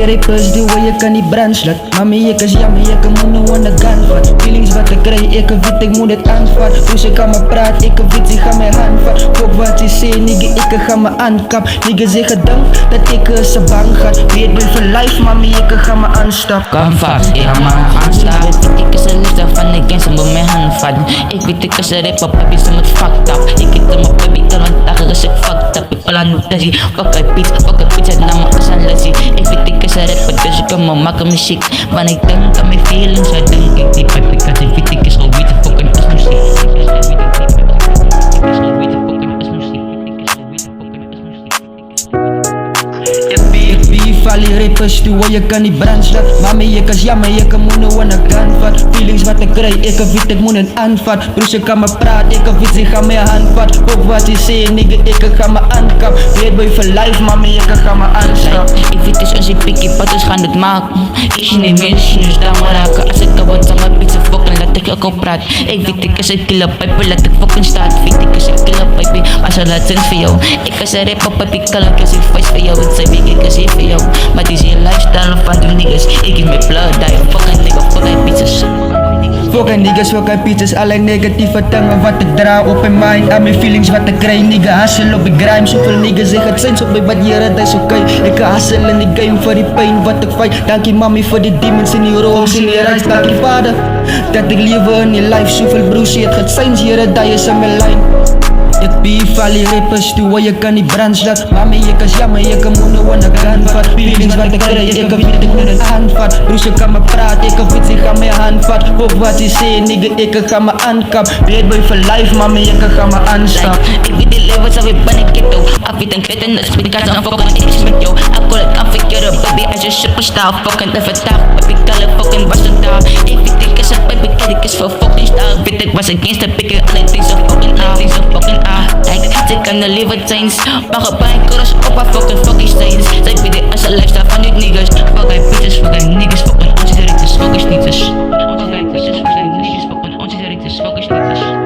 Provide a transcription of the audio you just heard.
rappers die waar je kan niet brandslot. Mami ik is jammer, je kan moet nou aan de gun vat. Feelings wat ik krijg, ik weet ik moet het aanvat. Dus ik kan me praat, ik weet ik ga mijn hand vat. Fuck wat je zei, nigga, ik ga me aankap. Nigga zeg gedank dat ik ze bang gaat. Weet ben voor life, mami ik ga me aanstap. Kom vast, ik ga me aanstaan. Ik is een liefde van de gang, ze moet mijn hand vatten. Ik weet ik is een rapper, baby, ze moet fucked up. Ik weet hem op baby, kan want dagen is ik fucked up. Ik plan hoe dat zie, fuck a pizza, nou maar als een lessie. Ik weet ik is een rapper, dus ik kan me maken muziek. Want ik denk aan mijn feelings, zo denk ik die baby, cause ik weet ik is al weten, fucking als muziek. Al die rappers die waar je kan niet brandslot. Mami ik is jammer, je kan moet nou aan de gun vat. Feelings wat ik krijg, ik weet ik moet het aanvat. Broers je kan me praat, ik weet ik ga mijn hand vat. Fuck wat je zei, nigga, ik ga me aankap. Weet boy voor life, mami ik ga me aanstap. Ik weet dus als je pikkie pattes gaan het maken. Ik zie niet mensen, dus daar maar raken. Als ik wat samen pizza fucking laat ik ook op praat. Ik weet ik is een killer pipe, laat ik fucking staat. Weet ik is een killer pipe, maar ze laat het voor jou. Ik is een rapper, papi, kallen, ik is een voice voor jou. Het zei ik is hier voor jou. Maar die is je lifestyle van die niggas. Ik geef me blood, die fucking nigga, fucking pizzas. Fucking niggas, fucking pizzas, alle negatieve tangen wat ik draag op mijn mind. Aan mijn feelings wat ik krijg, nigga, hustle op de grime. Zoveel niggas zeggen het zijn zo bij wat hier, dat is oké. Ik ga hustle in de game voor die pijn wat ik fight. Dank je mami voor die demons in die roos in die reis. Dank je vader, dat ik leven in die life. Zoveel broers, het gaat zijn hier, dat is aan mijn lijn. Ik beef al die rappers die waar je kan niet brandslot. Mami ik is jammer, je kan moet nou aan de gun vat. Feelings wat ik krijg, ik weet ik moet het aanvat. Broers je kan me praat, ik weet ik ga mijn hand vat. Fuck wat je zei, nigga, ik ga me aankap. Weet boy voor life, mami ik ga me aanstap. Ik weet die levens alweer panikito. Afwiet en kwijt en dat spit, ik kan zo'n fucking iets met jou. Ik call it unfigure, baby, als je superstar. Fucking even taal, baby, kallen fucking was een taal. Ik weet ik is een baby, kid, ik is voor fucking style. Weet ik was een gangster, pikken alleen deze fucking A. Ze kan de lieve chains, maar gebruik koers op haar fucking stains. Zij weet het als een lifestyle van die niggas. Fucking bitches, fucking niggas, fucking onzideritis, fucking snieters. Fucking bitches, fucking niggas, fucking onzideritis, fucking snieters.